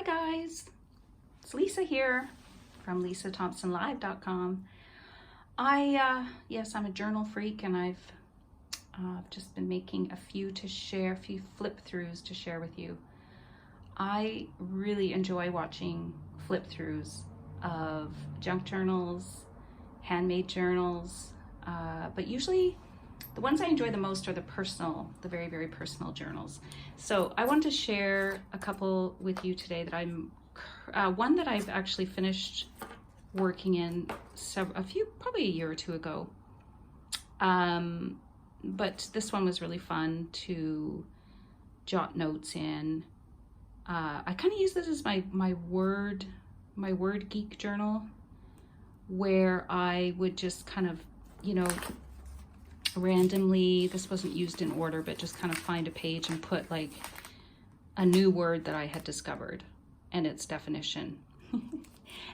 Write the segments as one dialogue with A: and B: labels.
A: Hi guys, it's Lisa here from lisathompsonlive.com. Yes, I'm a journal freak, and I've just been making a few flip-throughs to share with you. I really enjoy watching flip-throughs of junk journals, handmade journals, but usually the ones I enjoy the most are the very, very personal journals. So I want to share a couple with you today that one that I've actually finished working in probably a year or two ago. But this one was really fun to jot notes in. I kind of use this as my word geek journal, where I would just kind of, randomly, this wasn't used in order, but just kind of find a page and put like a new word that I had discovered and its definition.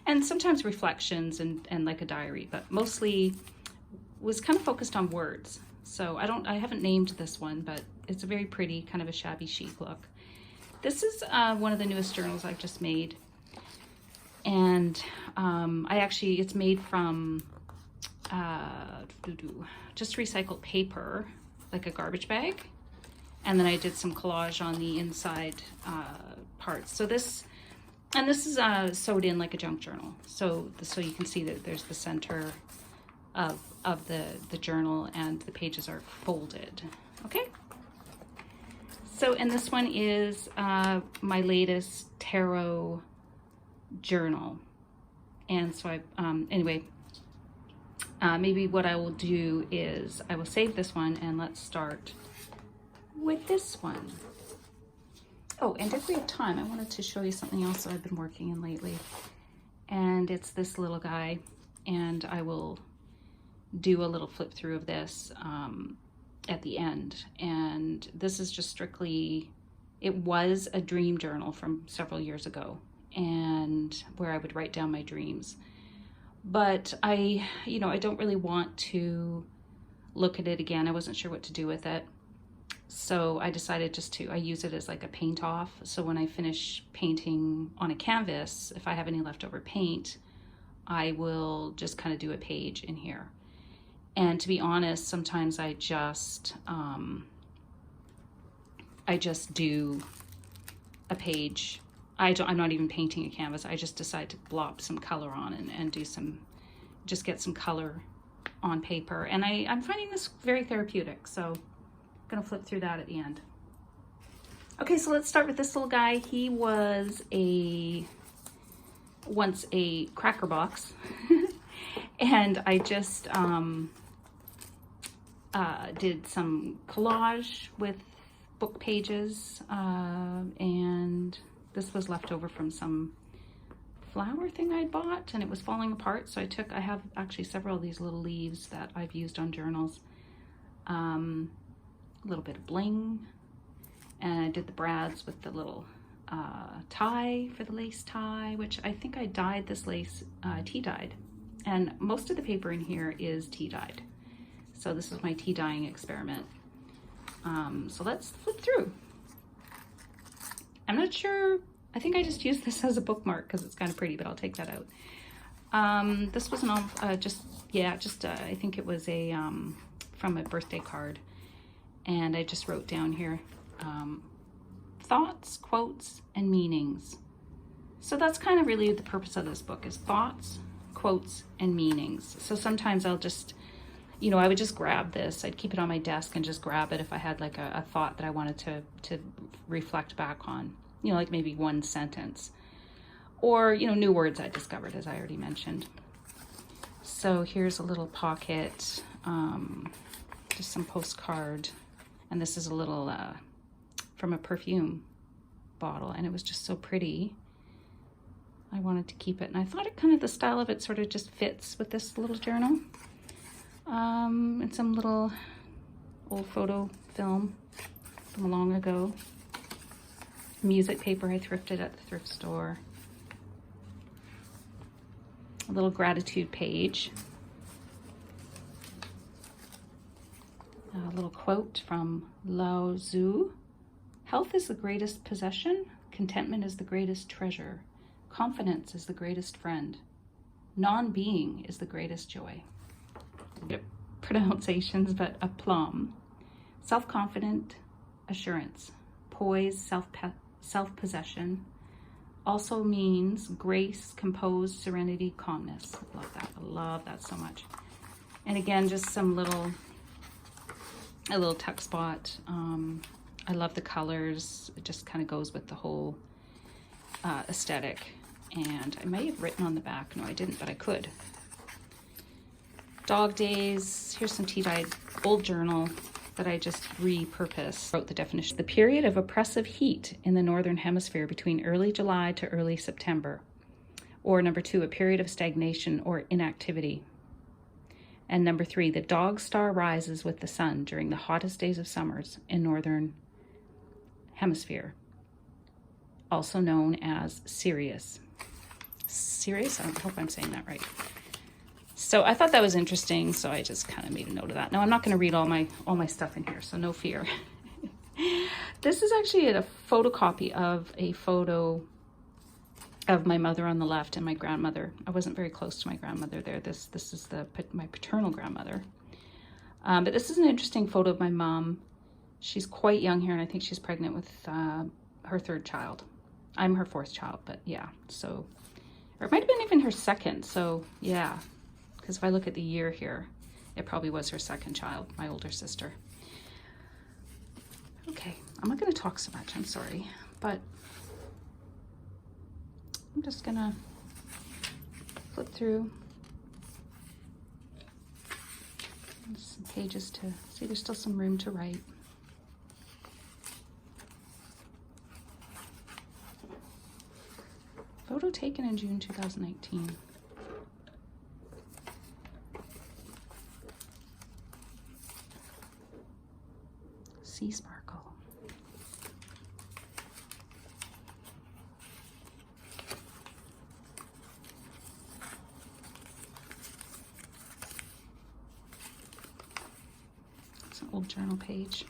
A: And sometimes reflections and like a diary, but mostly was kind of focused on words. So I haven't named this one, but it's a very pretty, kind of a shabby chic look. This is one of the newest journals I've just made. And it's made from just recycled paper, like a garbage bag, and then I did some collage on the inside parts. So this is sewed in like a junk journal, so you can see that there's the center of the journal, and the pages are folded. Okay, so and this one is my latest tarot journal. And so maybe what I will do is I will save this one, and let's start with this one. Oh, and if we have time, I wanted to show you something else that I've been working in lately. And it's this little guy, and I will do a little flip through of this at the end. And this is just strictly, it was a dream journal from several years ago, and where I would write down my dreams. But I don't really want to look at it again. I wasn't sure what to do with it. So I decided I use it as like a paint off. So when I finish painting on a canvas, if I have any leftover paint, I will just kind of do a page in here. And to be honest, sometimes I just do a page. I'm not even painting a canvas. I just decide to blop some color on and just get some color on paper. And I'm finding this very therapeutic. So I'm gonna flip through that at the end. Okay, so let's start with this little guy. He was once a cracker box. And I just did some collage with book pages, and this was left over from some flower thing I'd bought, and it was falling apart. So I have actually several of these little leaves that I've used on journals. A little bit of bling, and I did the brads with the little tie for the lace tie, which I think I dyed this lace tea dyed, and most of the paper in here is tea dyed. So this is my tea dyeing experiment. So let's flip through. I'm not sure, I think I just used this as a bookmark because it's kind of pretty, but I'll take that out. This was I think it was from a birthday card. And I just wrote down here, thoughts, quotes, and meanings. So that's kind of really the purpose of this book, is thoughts, quotes, and meanings. So sometimes I'll just, I would just grab this. I'd keep it on my desk and just grab it if I had like a thought that I wanted to reflect back on, like maybe one sentence, or, new words I discovered, as I already mentioned. So here's a little pocket, just some postcard, and this is a little from a perfume bottle, and it was just so pretty. I wanted to keep it, and I thought the style of it sort of just fits with this little journal. And some little old photo film from long ago. Music paper I thrifted at the thrift store. A little gratitude page. A little quote from Lao Tzu. Health is the greatest possession. Contentment is the greatest treasure. Confidence is the greatest friend. Non-being is the greatest joy. Pronunciations, but aplomb. Self-confident, assurance. Poise, self-possession. Also means grace, composed, serenity, calmness. I love that. I love that so much. And again, just a little tuck spot. I love the colors. It just kind of goes with the whole aesthetic. And I may have written on the back. No, I didn't, but I could. Dog days. Here's some tea-dyed old journal that I just repurposed. Wrote the definition. The period of oppressive heat in the Northern Hemisphere between early July to early September. Or number 2, a period of stagnation or inactivity. And number 3, the dog star rises with the sun during the hottest days of summers in Northern Hemisphere, also known as Sirius. Sirius? I hope I'm saying that right. So I thought that was interesting, so I just kind of made a note of that. Now I'm not going to read all my stuff in here, so no fear. This is actually a photocopy of a photo of my mother on the left and my grandmother. I wasn't very close to my grandmother there. This is my paternal grandmother. But this is an interesting photo of my mom. She's quite young here, and I think she's pregnant with her 3rd child. I'm her 4th child, but yeah, so, or it might have been even her 2nd, so yeah. Because if I look at the year here, it probably was her 2nd child, my older sister. Okay, I'm not going to talk so much, I'm sorry, but I'm just going to flip through some pages to see there's still some room to write. Photo taken in June 2019. Sea sparkle. It's an old journal page.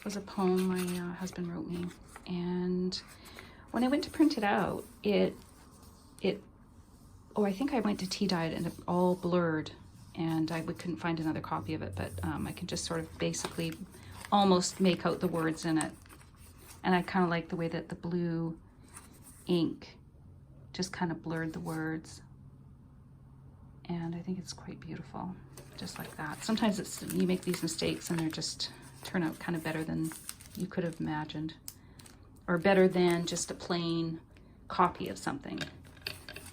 A: Was a poem my husband wrote me, and when I went to print it out, I think I went to tea-dyed and it all blurred, and I couldn't find another copy of it, but I could just sort of basically almost make out the words in it, and I kind of like the way that the blue ink just kind of blurred the words, and I think it's quite beautiful, just like that. Sometimes you make these mistakes and they're just turn out kind of better than you could have imagined, or better than just a plain copy of something.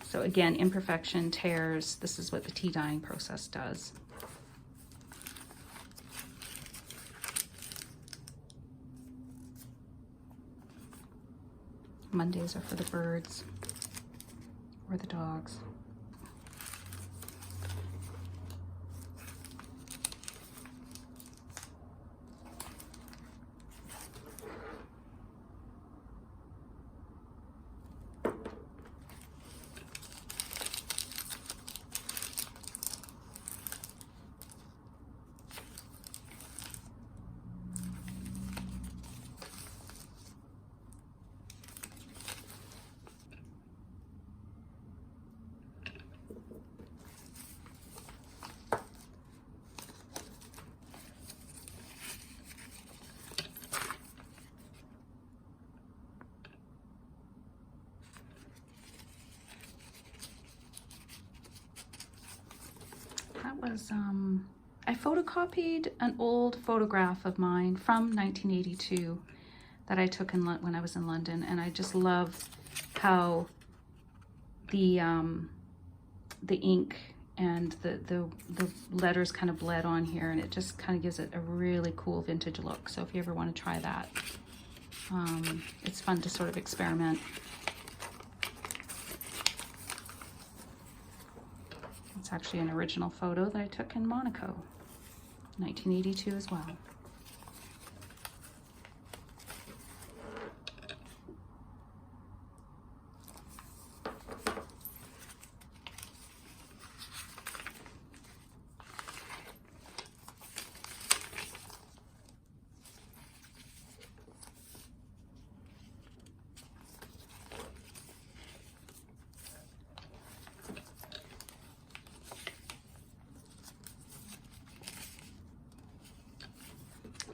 A: So again, imperfection, tears, this is what the tea dyeing process does. Mondays are for the birds or the dogs. Was I photocopied an old photograph of mine from 1982 that I took when I was in London, and I just love how the ink and the letters kind of bled on here, and it just kind of gives it a really cool vintage look. So if you ever want to try that, it's fun to sort of experiment. It's actually an original photo that I took in Monaco, 1982 as well.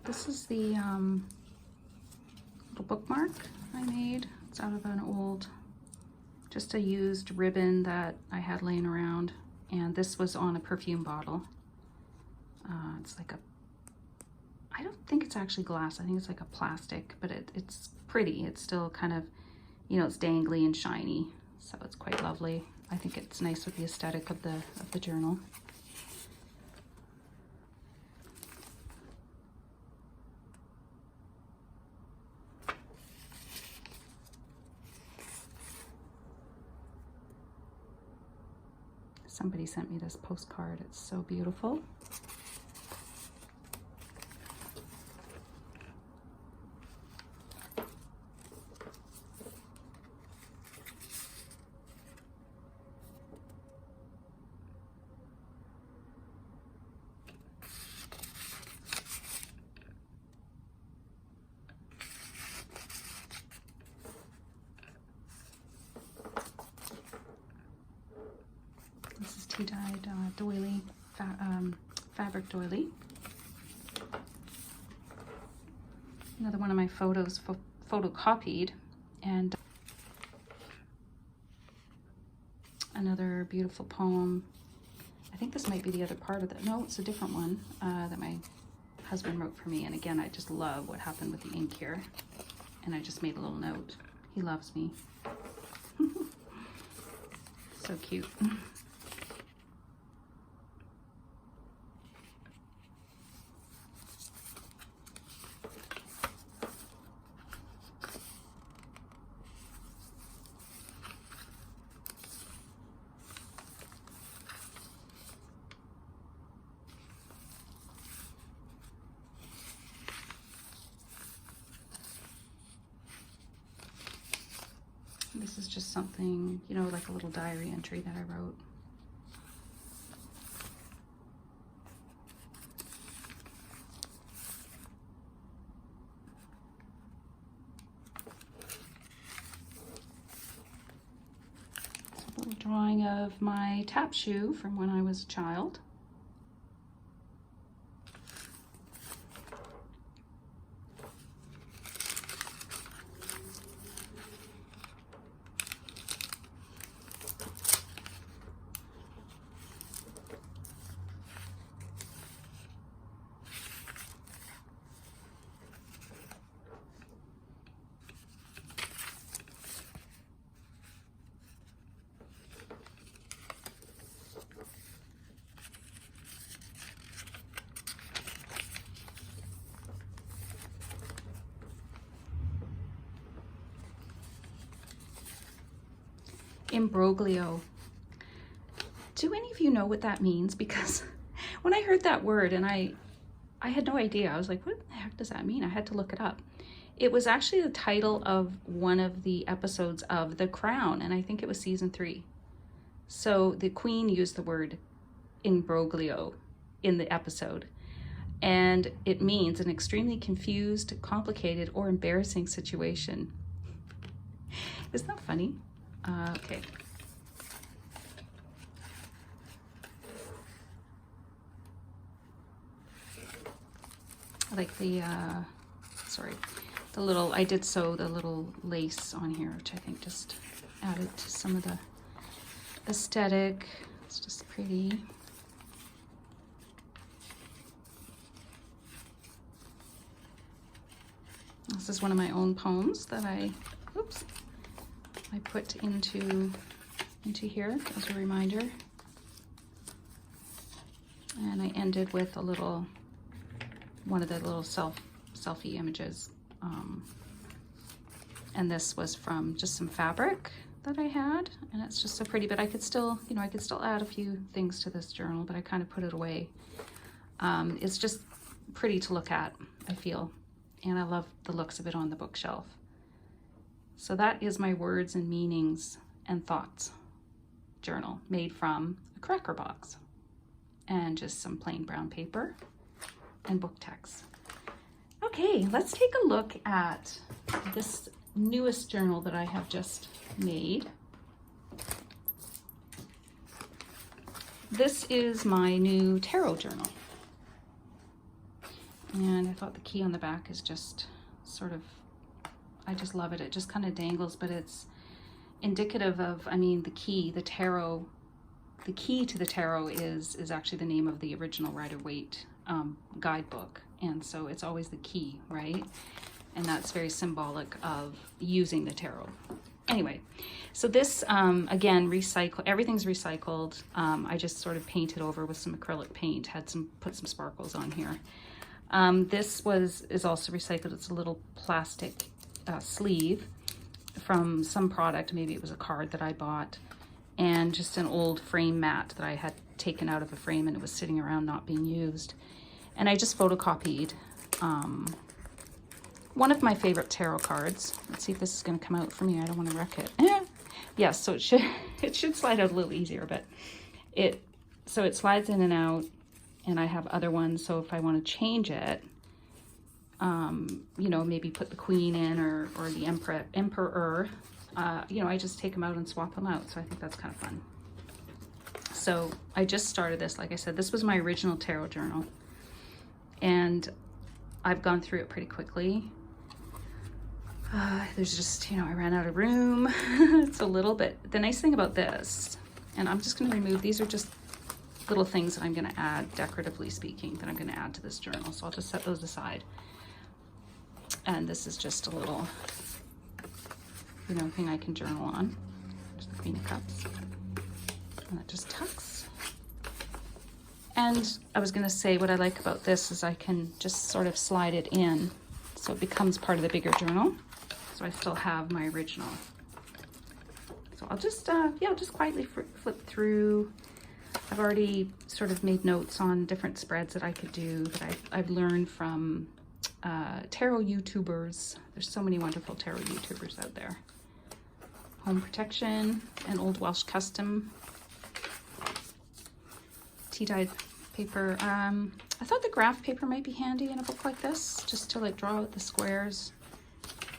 A: This is the little bookmark I made. It's out of an old, just a used ribbon that I had laying around. And this was on a perfume bottle. It's like a, I don't think it's actually glass. I think it's like a plastic, but it's pretty. It's still kind of, you know, it's dangly and shiny. So it's quite lovely. I think it's nice with the aesthetic of the journal. Somebody sent me this postcard. It's so beautiful. This is tea-dyed doily, fabric doily. Another one of my photos photocopied, and another beautiful poem. I think this might be the other part of it. No, it's a different one that my husband wrote for me. And again, I just love what happened with the ink here. And I just made a little note. He loves me. So cute. This is just something, you know, like a little diary entry that I wrote. It's a little drawing of my tap shoe from when I was a child. Imbroglio. Do any of you know what that means? Because when I heard that word, and I had no idea, I was like, what the heck does that mean? I had to look it up. It was actually the title of one of the episodes of The Crown, and I think it was season 3. So the Queen used the word imbroglio in the episode, and it means an extremely confused, complicated, or embarrassing situation. Isn't that funny? Okay. I like the, sorry, the little, I did sew the little lace on here, which I think just added to some of the aesthetic. It's just pretty. This is one of my own poems that I put into here as a reminder. And I ended with a little, one of the little selfie images. And this was from just some fabric that I had, and it's just so pretty, but I could still, you know, I could still add a few things to this journal, but I kind of put it away. It's just pretty to look at, I feel, and I love the looks of it on the bookshelf. So that is my words and meanings and thoughts journal made from a cracker box and just some plain brown paper and book text. Okay, let's take a look at this newest journal that I have just made. This is my new tarot journal. And I thought the key on the back is just sort of, I just love it. It just kind of dangles, but it's indicative of, I mean, the key, the tarot, the key to the tarot is actually the name of the original Rider-Waite guidebook. And so it's always the key, right? And that's very symbolic of using the tarot. Anyway, so this, again, everything's recycled. I just sort of painted over with some acrylic paint, put some sparkles on here. This is also recycled. It's a little plastic sleeve from some product. Maybe it was a card that I bought, and just an old frame mat that I had taken out of a frame and it was sitting around not being used. And I just photocopied one of my favorite tarot cards. Let's see if this is going to come out for me. I don't want to wreck it. Yes, so it should slide out a little easier, but it slides in and out, and I have other ones. So if I want to change it, you know, maybe put the queen in or the emperor, you know, I just take them out and swap them out. So I think that's kind of fun. So I just started this. Like I said, this was my original tarot journal, and I've gone through it pretty quickly. There's just, you know, I ran out of room. It's a little bit, the nice thing about this, and I'm just going to remove, these are just little things that I'm going to add, decoratively speaking, that I'm going to add to this journal. So I'll just set those aside. And this is just a little, you know, thing I can journal on. There's the Queen of Cups. And that just tucks. And I was going to say, what I like about this is I can just sort of slide it in, so it becomes part of the bigger journal. So I still have my original. So I'll just, yeah, I'll just quietly flip through. I've already sort of made notes on different spreads that I could do that I've learned from tarot YouTubers. There's so many wonderful tarot YouTubers out there. Home Protection and Old Welsh Custom. Tea-dyed paper. I thought the graph paper might be handy in a book like this, just to like draw out the squares.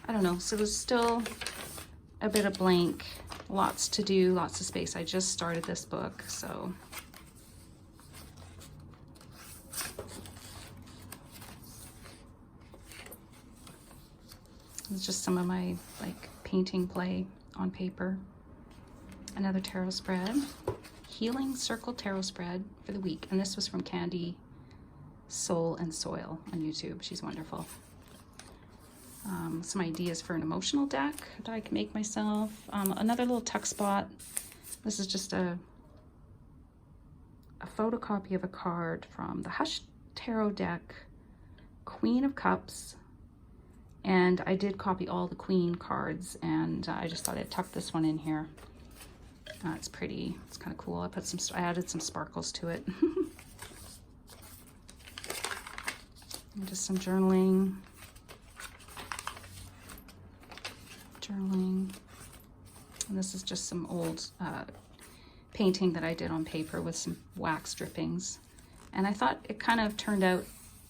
A: I don't know. So there's still a bit of blank, lots to do, lots of space. I just started this book, so. It's just some of my like painting play on paper. Another tarot spread. Healing Circle Tarot spread for the week. And this was from Candy Soul and Soil on YouTube. She's wonderful. Some ideas for an emotional deck that I can make myself. Another little tuck spot. This is just a photocopy of a card from the Hush Tarot deck, Queen of Cups. And I did copy all the Queen cards, and I just thought I'd tuck this one in here. It's pretty. It's kind of cool. I added some sparkles to it. And just some journaling. And this is just some old painting that I did on paper with some wax drippings. And I thought it kind of turned out,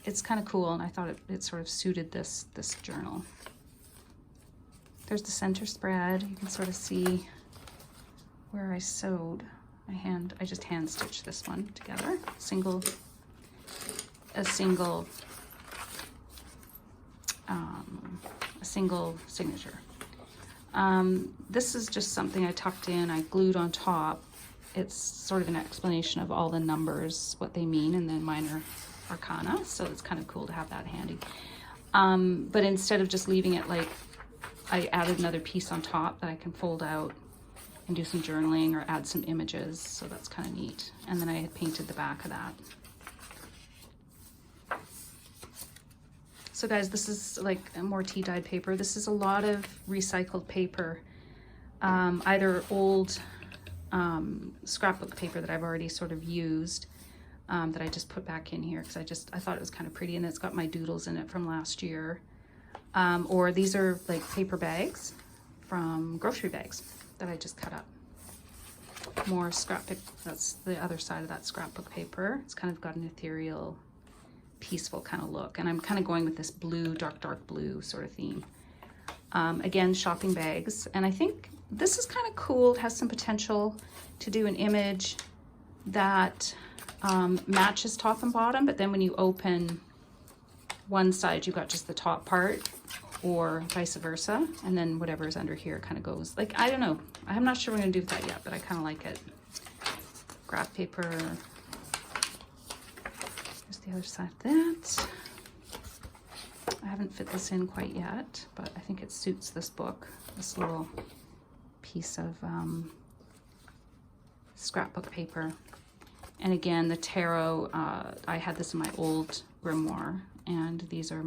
A: it's kind of cool, and I thought it sort of suited this journal. There's the center spread. You can sort of see where I sewed. I just hand stitched this one together. A single signature. This is just something I tucked in, I glued on top. It's sort of an explanation of all the numbers, what they mean, and then minor arcana. So it's kind of cool to have that handy. But instead of just leaving it like, I added another piece on top that I can fold out and do some journaling or add some images. So that's kind of neat. And then I had painted the back of that. So guys, this is like a more tea-dyed paper. This is a lot of recycled paper, either old scrapbook paper that I've already sort of used, that I just put back in here because I thought it was kind of pretty, and it's got my doodles in it from last year. Or these are like paper bags from grocery bags that I just cut up. More scrapbook, that's the other side of that scrapbook paper. It's kind of got an ethereal, peaceful kind of look, and I'm kind of going with this blue, dark blue sort of theme. Again, shopping bags, and I think this is kind of cool. It has some potential to do an image that matches top and bottom, but then when you open one side you've got just the top part, or vice versa, and then whatever is under here kind of goes, like, I don't know. I'm not sure what I'm gonna do with that yet, but I kind of like it. Graph paper. Here's the other side of that. I haven't fit this in quite yet, but I think it suits this book, this little piece of scrapbook paper. And again, the tarot, I had this in my old grimoire, and these are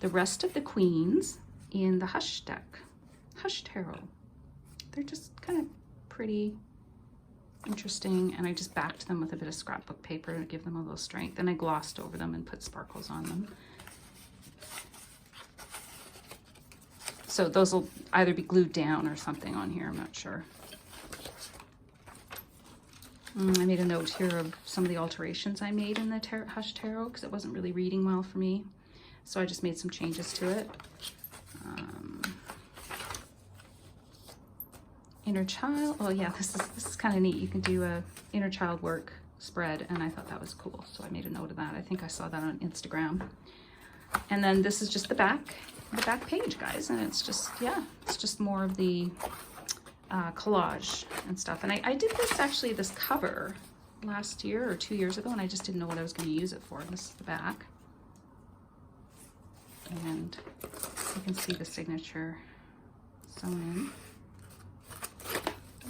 A: the rest of the queens in the Hush deck, Hush Tarot. They're just kind of pretty interesting, and I just backed them with a bit of scrapbook paper to give them a little strength, and I glossed over them and put sparkles on them. So those will either be glued down or something on here, I'm not sure. I made a note here of some of the alterations I made in the Hush Tarot because it wasn't really reading well for me. So I just made some changes to it. Inner child. Oh yeah, this is kind of neat. You can do a inner child work spread, and I thought that was cool. So I made a note of that. I think I saw that on Instagram. And then this is just the back page, guys. And it's just, yeah, it's just more of the collage and stuff. And I did this cover last year or 2 years ago, and I just didn't know what I was going to use it for. This is the back, and you can see the signature sewn in,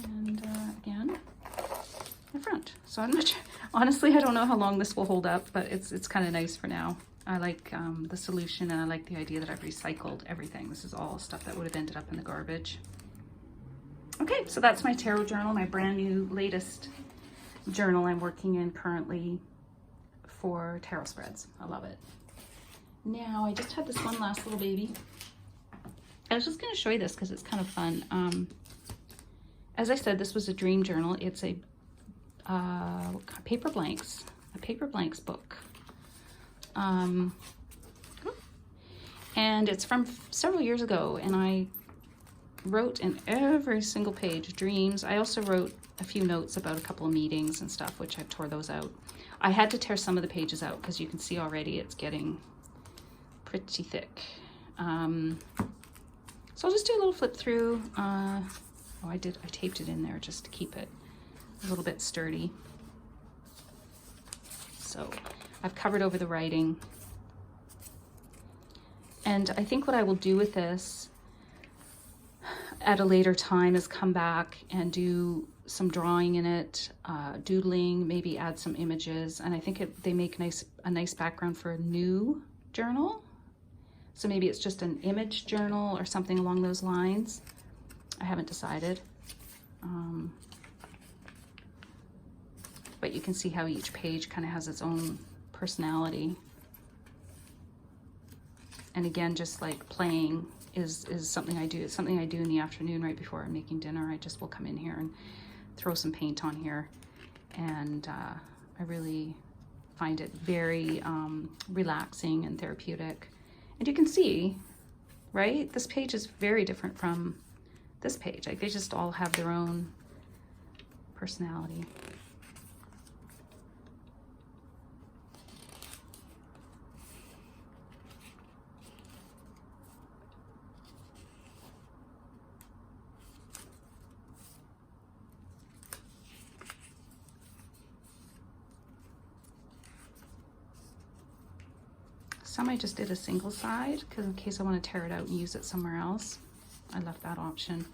A: and again the front. So I'm not sure, honestly, I don't know how long this will hold up, but it's kind of nice for now. I like the solution, and I like the idea that I've recycled everything. This is all stuff that would have ended up in the garbage. Okay, so that's my tarot journal, my brand new latest journal I'm working in currently for tarot spreads. I love it. Now, I just had this one last little baby. I was just going to show you this because it's kind of fun. As I said, this was a dream journal. It's a paper blanks book. And it's from several years ago, and I wrote in every single page dreams. I also wrote a few notes about a couple of meetings and stuff, which I've tore those out. I had to tear some of the pages out because you can see already it's getting pretty thick. So I'll just do a little flip through. I taped it in there just to keep it a little bit sturdy. So I've covered over the writing. And I think what I will do with this at a later time is come back and do some drawing in it, doodling, maybe add some images. And I think they make a nice background for a new journal. So maybe it's just an image journal or something along those lines. I haven't decided. But you can see how each page kind of has its own personality. And again, just like playing is something I do. It's something I do in the afternoon right before I'm making dinner. I just will come in here and throw some paint on here. And I really find it very relaxing and therapeutic. And you can see, right? This page is very different from this page. Like, they just all have their own personality. Some I just did a single side because in case I want to tear it out and use it somewhere else, I left that option.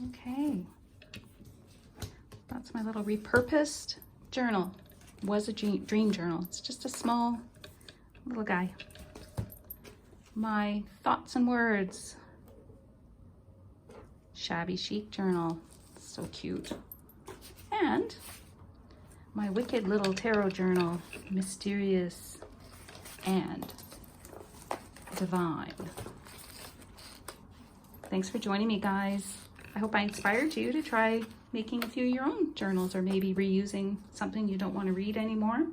A: Okay. That's my little repurposed journal. Was a dream journal. It's just a small little guy. My thoughts and words. Shabby chic journal. So cute. And my wicked little tarot journal. Mysterious and divine. Thanks for joining me, guys. I hope I inspired you to try making a few of your own journals, or maybe reusing something you don't want to read anymore.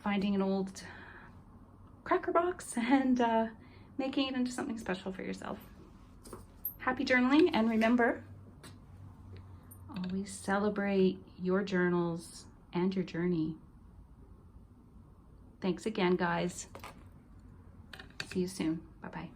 A: Finding an old cracker box and making it into something special for yourself. Happy journaling, and remember, always celebrate your journals and your journey. Thanks again, guys. See you soon. Bye-bye.